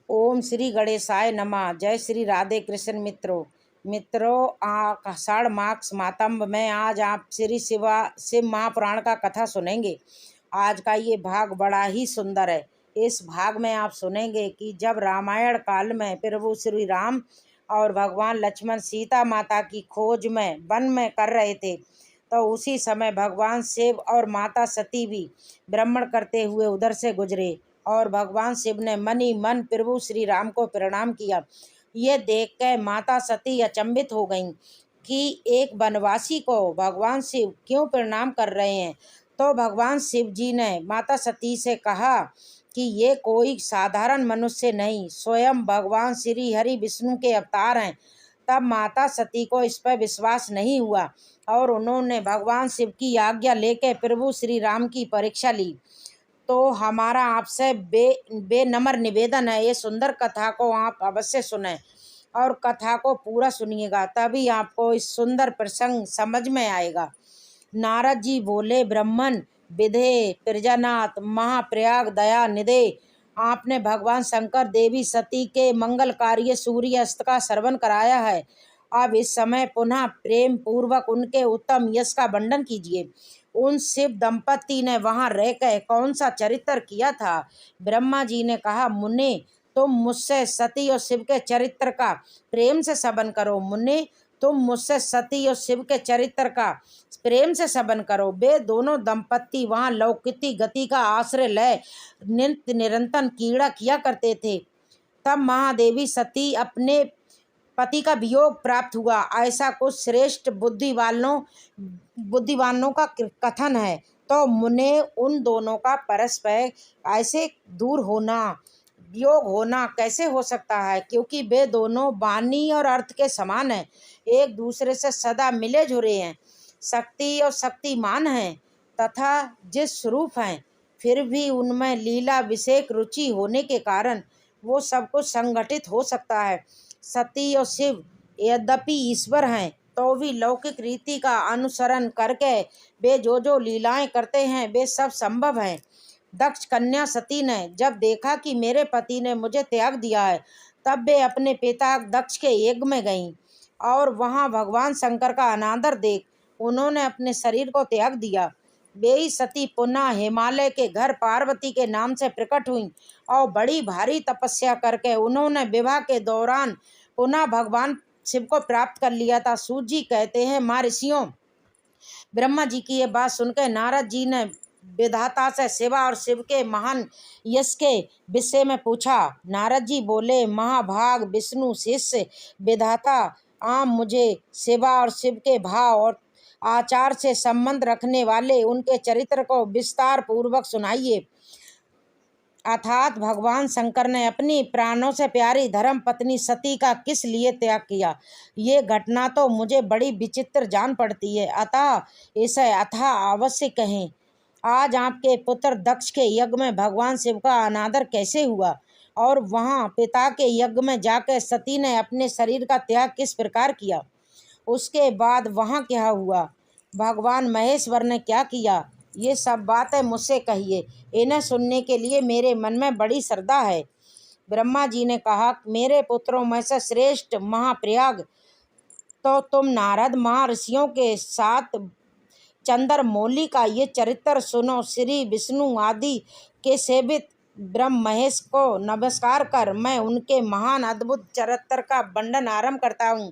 ओम श्री गणेशाय नमः। जय श्री राधे कृष्ण। मित्रों आषाढ़ मास मातंब में आज आप श्री शिव महापुराण का कथा सुनेंगे। आज का ये भाग बड़ा ही सुंदर है। इस भाग में आप सुनेंगे कि जब रामायण काल में प्रभु श्री राम और भगवान लक्ष्मण सीता माता की खोज में वन में कर रहे थे, तो उसी समय भगवान शिव और माता सती भी भ्रमण करते हुए उधर से गुजरे और भगवान शिव ने मन ही मन प्रभु श्री राम को प्रणाम किया। ये देखकर माता सती अचंभित हो गईं कि एक वनवासी को भगवान शिव क्यों प्रणाम कर रहे हैं। तो भगवान शिव जी ने माता सती से कहा कि ये कोई साधारण मनुष्य नहीं, स्वयं भगवान श्री हरि विष्णु के अवतार हैं। तब माता सती को इस पर विश्वास नहीं हुआ और उन्होंने भगवान शिव की आज्ञा लेकर प्रभु श्री राम की परीक्षा ली। तो हमारा आपसे बेनम्र निवेदन है, ये सुंदर कथा को आप अवश्य सुने और कथा को पूरा सुनिएगा, तभी आपको इस सुंदर प्रसंग समझ में आएगा। नारद जी बोले, ब्रह्मन विधे प्रजानाथ महाप्रयाग दया निधे, आपने भगवान शंकर देवी सती के मंगल कार्य सूर्य अस्त का श्रवण कराया है। अब इस समय पुनः प्रेम पूर्वक उनके उत्तम यश का वर्णन कीजिए। उन शिव दंपति ने वहां रहकर कौन सा चरित्र किया था। ब्रह्मा जी ने कहा, मुने तुम मुझसे सती और शिव के चरित्र का प्रेम से श्रवण करो। मुने तुम मुझसे सती और शिव के चरित्र का प्रेम से श्रवण करो। वे दोनों दंपति वहां लौकिक गति का आश्रय ले नित्य निरंतर क्रीड़ा किया करते थे। तब महादेवी सती अपने पति का वियोग प्राप्त हुआ, ऐसा कुछ श्रेष्ठ बुद्धिवानों का कथन है। तो मुने उन दोनों का परस्पर ऐसे दूर होना वियोग होना कैसे हो सकता है, क्योंकि वे दोनों वाणी और अर्थ के समान हैं, एक दूसरे से सदा मिले जुले हैं, शक्ति और शक्तिमान हैं तथा जिस स्वरूप हैं। फिर भी उनमें लीला विषेक रुचि होने के कारण वो सब कुछ संगठित हो सकता है। सती और शिव यद्यपि ईश्वर हैं, तो भी लौकिक रीति का अनुसरण करके वे जो लीलाएं करते हैं वे सब संभव हैं। दक्ष कन्या सती ने जब देखा कि मेरे पति ने मुझे त्याग दिया है, तब वे अपने पिता दक्ष के यज्ञ में गईं और वहां भगवान शंकर का अनादर देख उन्होंने अपने शरीर को त्याग दिया। वे ही सती पुनः हिमालय के घर पार्वती के नाम से प्रकट हुई और बड़ी भारी तपस्या करके उन्होंने विवाह के दौरान पुनः भगवान शिव को प्राप्त कर लिया था। सूत जी कहते हैं, माँ ऋषियों, ब्रह्मा जी की ये बात सुनकर नारद जी ने विधाता से शिवा और शिव के महान यश के विषय में पूछा। नारद जी बोले, महाभाग विष्णु शिष्य विधाता, आप मुझे शिवा और शिव के भाव और आचार से संबंध रखने वाले उनके चरित्र को विस्तार पूर्वक सुनाइए। अर्थात भगवान शंकर ने अपनी प्राणों से प्यारी धर्म पत्नी सती का किस लिए त्याग किया, ये घटना तो मुझे बड़ी विचित्र जान पड़ती है, अतः इसे अथा अवश्य कहें। आज आपके पुत्र दक्ष के यज्ञ में भगवान शिव का अनादर कैसे हुआ और वहाँ पिता के यज्ञ में जाकर सती ने अपने शरीर का त्याग किस प्रकार किया, उसके बाद वहाँ क्या हुआ, भगवान महेश्वर ने क्या किया, ये सब बातें मुझसे कहिए। इन्हें सुनने के लिए मेरे मन में बड़ी श्रद्धा है। ब्रह्मा जी ने कहा, मेरे पुत्रों में से श्रेष्ठ महाप्रयाग तो तुम नारद महर्षियों के साथ चंद्रमौली का ये चरित्र सुनो। श्री विष्णु आदि के सेवित ब्रह्म महेश को नमस्कार कर मैं उनके महान अद्भुत चरित्र का वर्णन आरंभ करता हूँ।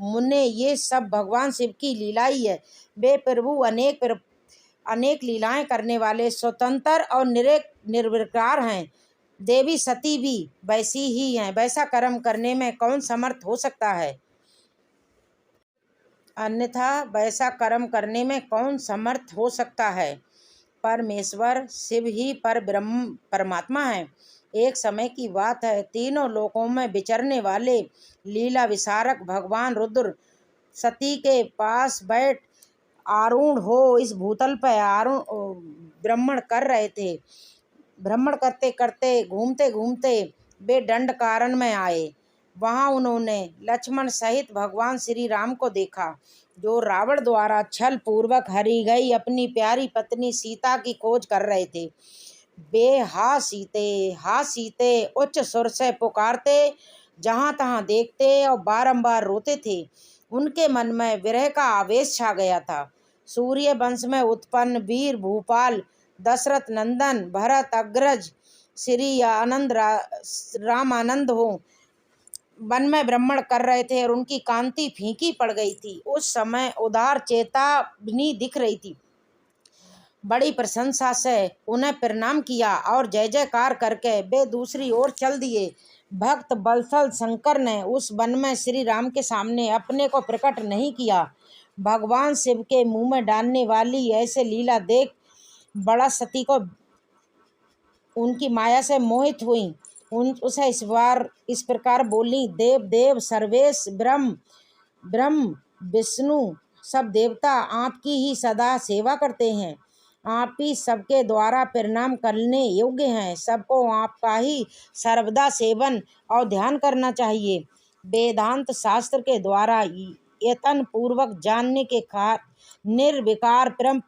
मुने ये सब भगवान शिव की लीला ही है। वे प्रभु अनेक लीलाएं करने वाले स्वतंत्र और निर्विकार हैं। देवी सती भी वैसी ही हैं, वैसा कर्म करने में कौन समर्थ हो सकता है, अन्यथा वैसा कर्म करने में कौन समर्थ हो सकता है। परमेश्वर शिव ही पर ब्रह्म परमात्मा है। एक समय की बात है, तीनों लोकों में विचरने वाले लीला विशारक भगवान रुद्र सती के पास बैठ आरूढ़ हो इस भूतल पर भ्रमण कर रहे थे। भ्रमण करते करते घूमते घूमते वे दंड कारण में आए। वहां उन्होंने लक्ष्मण सहित भगवान श्री राम को देखा, जो रावण द्वारा छल पूर्वक हरी गई अपनी प्यारी पत्नी सीता की खोज कर रहे थे। वे हा सीते उच्च सुर से पुकारते, जहाँ तहाँ देखते और बारंबार रोते थे। उनके मन में विरह का आवेश छा गया था। सूर्य वंश में उत्पन्न वीर भूपाल दशरथ नंदन भरत अग्रज श्री राम आनंद हो वन में भ्रमण कर रहे थे और उनकी कांति फीकी पड़ गई थी। उस समय उदार चेतावनी दिख रही थी। बड़ी प्रशंसा से उन्हें प्रणाम किया और जय जयकार करके वे दूसरी ओर चल दिए। भक्त बत्सल शंकर ने उस वन में श्री राम के सामने अपने को प्रकट नहीं किया। भगवान शिव के मुंह में डालने वाली ऐसे लीला देख बड़ा सती को उनकी माया से मोहित हुई। उसे इस प्रकार बोली, देव देव सर्वेश ब्रह्म ब्रह्म विष्णु सब देवता आपकी ही सदा सेवा करते हैं। आप ही सबके द्वारा प्रणाम करने योग्य हैं। सबको आपका ही सर्वदा सेवन और ध्यान करना चाहिए। वेदांत शास्त्र के द्वारा यत्न पूर्वक जानने के निर्विकार परम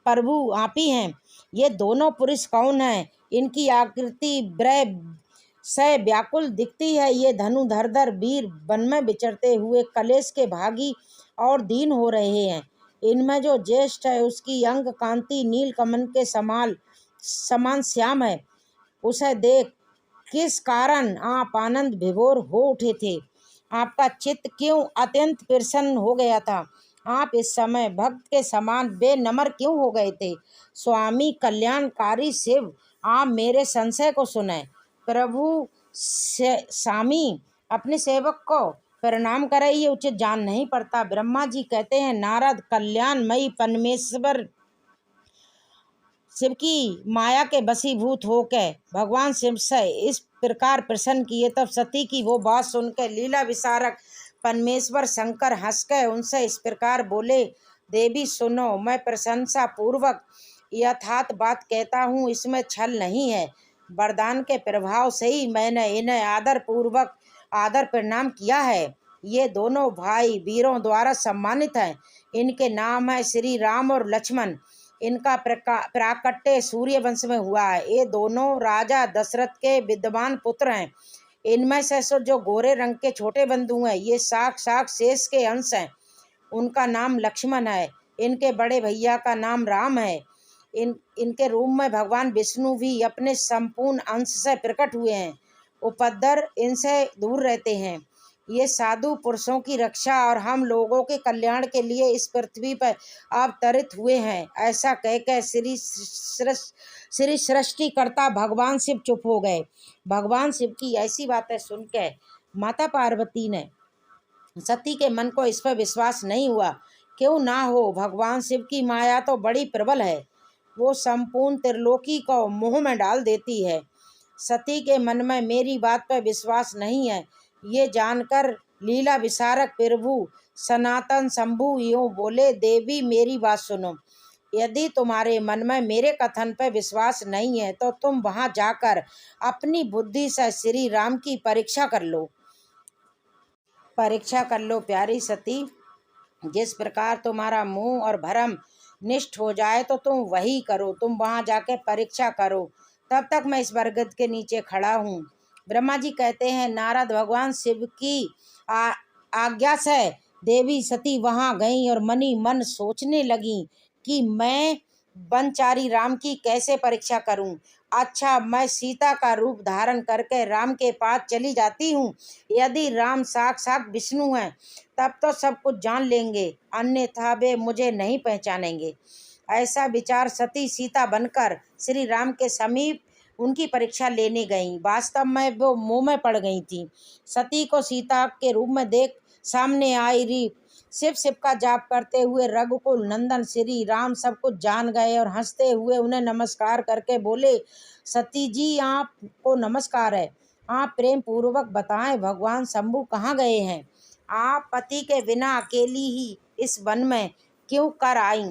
प्रभु आप ही हैं। ये दोनों पुरुष कौन हैं? इनकी आकृति ब्रह से व्याकुल दिखती है। ये धनुधरधर वीर वन में विचरते हुए कलेश के भागी और दीन हो रहे हैं। इनमें जो ज्येष्ठ है उसकी अंग कांति नील कमल के समान श्याम है। उसे देख किस कारण आप आनंद विभोर हो उठे थे? आपका चित्त क्यों अत्यंत प्रसन्न हो गया था? आप इस समय भक्त के समान बेनम्र क्यों हो गए थे? स्वामी कल्याणकारी शिव, आप मेरे संशय को सुने। प्रभु स्वामी अपने सेवक को प्रणाम करे ये उचित जान नहीं पड़ता। ब्रह्मा जी कहते हैं, नारद कल्याणमयी परमेश्वर शिव की माया के वशीभूत होकर भगवान शिव से इस प्रकार प्रसन्न किए। तब सती की वो बात सुनकर लीला विशारक परमेश्वर शंकर हंसकर उनसे इस प्रकार बोले, देवी सुनो, मैं प्रशंसा पूर्वक यथार्थ बात कहता हूँ, इसमें छल नहीं है। वरदान के प्रभाव से ही मैंने इन्हें आदर प्रणाम किया है। ये दोनों भाई वीरों द्वारा सम्मानित हैं। इनके नाम है श्री राम और लक्ष्मण। इनका प्राकट्य सूर्य वंश में हुआ है। ये दोनों राजा दशरथ के विद्वान पुत्र हैं। इनमें से जो गोरे रंग के छोटे बंधु हैं, ये साक्षात शेष के अंश हैं। उनका नाम लक्ष्मण है। इनके बड़े भैया का नाम राम है। इनके रूप में भगवान विष्णु भी अपने संपूर्ण अंश से प्रकट हुए हैं। उपद्रव इनसे दूर रहते हैं। ये साधु पुरुषों की रक्षा और हम लोगों के कल्याण के लिए इस पृथ्वी पर अवतरित हुए हैं। ऐसा कहकर श्री सृष्टिकर्ता भगवान शिव चुप हो गए। भगवान शिव की ऐसी बातें सुनकर माता पार्वती ने सती के मन को इस पर विश्वास नहीं हुआ। क्यों ना हो, भगवान शिव की माया तो बड़ी प्रबल है। वो संपूर्ण त्रिलोकी को मोह में डाल देती है। सती के मन में मेरी बात पर विश्वास नहीं है। ये जानकर लीला विशारक प्रभु सनातन शंभु यूं बोले, देवी मेरी बात सुनो। यदि तुम्हारे मन में मेरे कथन पर विश्वास नहीं है तो तुम वहां जाकर अपनी बुद्धि से श्री राम की परीक्षा कर लो। प्यारी सती, जिस प्रकार तुम्हारा मोह और भरम निष्ठ हो जाए तो तुम वही करो। तुम वहां जाके परीक्षा करो। तब तक मैं इस बरगद के नीचे खड़ा हूँ। ब्रह्मा जी कहते हैं, नारद भगवान शिव की आज्ञा से देवी सती वहां गईं और मनी मन सोचने लगी कि मैं वनचारी राम की कैसे परीक्षा करूं। अच्छा, मैं सीता का रूप धारण करके राम के पास चली जाती हूँ। यदि राम साक्षात विष्णु हैं तब तो सब कुछ जान लेंगे, अन्यथा वे मुझे नहीं पहचानेंगे। ऐसा विचार सती सीता बनकर श्री राम के समीप उनकी परीक्षा लेने गईं। वास्तव में वो मोह में पड़ गई थी। सती को सीता के रूप में देख सामने आई री शिव का जाप करते हुए रघुकुल नंदन श्री राम सब कुछ जान गए और हंसते हुए उन्हें नमस्कार करके बोले, सती जी आपको नमस्कार है। आप प्रेम पूर्वक बताएं, भगवान शंभु कहाँ गए हैं? आप पति के बिना अकेली ही इस वन में क्यों कर आई?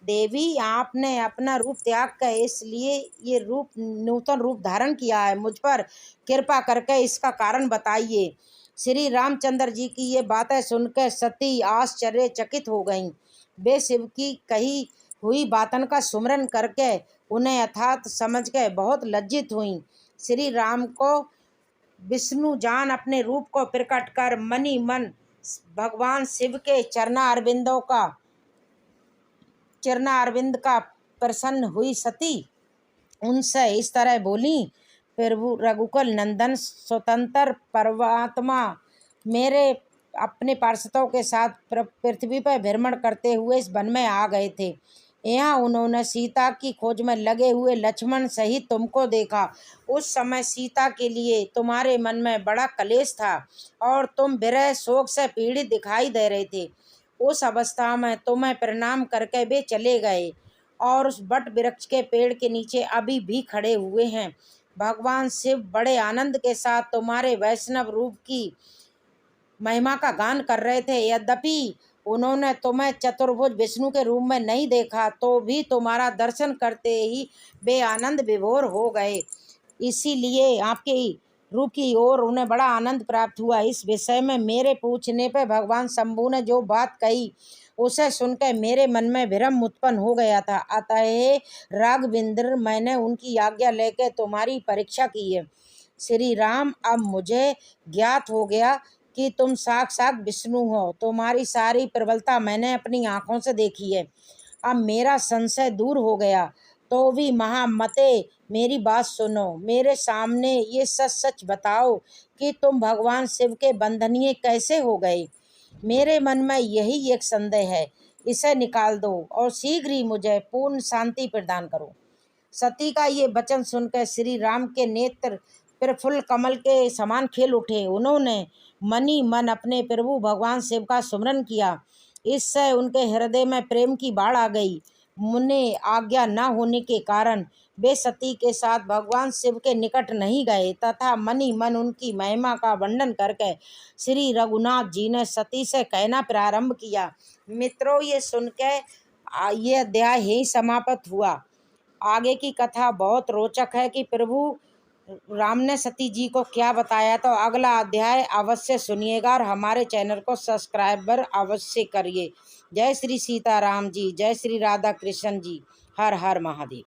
देवी, आपने अपना रूप त्याग कर इसलिए ये नूतन रूप धारण किया है। मुझ पर कृपा करके इसका कारण बताइए। श्री रामचंद्र जी की ये बातें सुनकर सती आश्चर्यचकित हो गईं। वे शिव की कही हुई बातन का सुमरन करके उन्हें अर्थात समझ गए बहुत लज्जित हुई। श्री राम को विष्णु जान अपने रूप को प्रकट कर मनी मन भगवान शिव के चरणारविंद का प्रसन्न हुई सती उनसे इस तरह बोली, प्रभु रघुकुल नंदन स्वतंत्र परमात्मा मेरे अपने पार्षदों के साथ पृथ्वी पर भ्रमण करते हुए इस वन में आ गए थे। यहाँ उन्होंने सीता की खोज में लगे हुए लक्ष्मण सहित तुमको देखा। उस समय सीता के लिए तुम्हारे मन में बड़ा क्लेश था और तुम विरह शोक से पीड़ित दिखाई दे रहे थे। उस अवस्था में तुम्हें प्रणाम करके वे चले गए और उस बट वृक्ष के पेड़ के नीचे अभी भी खड़े हुए हैं। भगवान शिव बड़े आनंद के साथ तुम्हारे वैष्णव रूप की महिमा का गान कर रहे थे। यद्यपि उन्होंने तुम्हें चतुर्भुज विष्णु के रूप में नहीं देखा तो भी तुम्हारा दर्शन करते ही वे आनंद विभोर हो गए, इसीलिए आपके रूप की ओर उन्हें बड़ा आनंद प्राप्त हुआ। इस विषय में मेरे पूछने पर भगवान शंभु ने जो बात कही उसे सुनकर मेरे मन में भ्रम उत्पन्न हो गया था। अतः राघवेंद्र मैंने उनकी आज्ञा लेकर तुम्हारी परीक्षा की है। श्री राम, अब मुझे ज्ञात हो गया कि तुम साक्षात विष्णु हो। तुम्हारी सारी प्रबलता मैंने अपनी आँखों से देखी है। अब मेरा संशय दूर हो गया। तो भी महामते मेरी बात सुनो, मेरे सामने ये सच सच बताओ कि तुम भगवान शिव के बंधनीय कैसे हो गए। मेरे मन में यही एक संदेह है, इसे निकाल दो और शीघ्र ही मुझे पूर्ण शांति प्रदान करो। सती का ये वचन सुनकर श्री राम के नेत्र प्रफुल्ल कमल के समान खिल उठे। उन्होंने मनी मन अपने प्रभु भगवान शिव का सुमरन किया। इससे उनके हृदय में प्रेम की बाढ़ आ गई। मुने आज्ञा न होने के कारण वे सती के साथ भगवान शिव के निकट नहीं गए तथा मनी मन उनकी महिमा का वर्णन करके श्री रघुनाथ जी ने सती से कहना प्रारंभ किया। मित्रों, ये सुनकर ये अध्याय ही समाप्त हुआ। आगे की कथा बहुत रोचक है कि प्रभु राम ने सती जी को क्या बताया। तो अगला अध्याय अवश्य सुनिएगा और हमारे चैनल को सब्सक्राइबर अवश्य करिए। जय श्री सीताराम जी, जय श्री राधा कृष्ण जी, हर हर महादेव।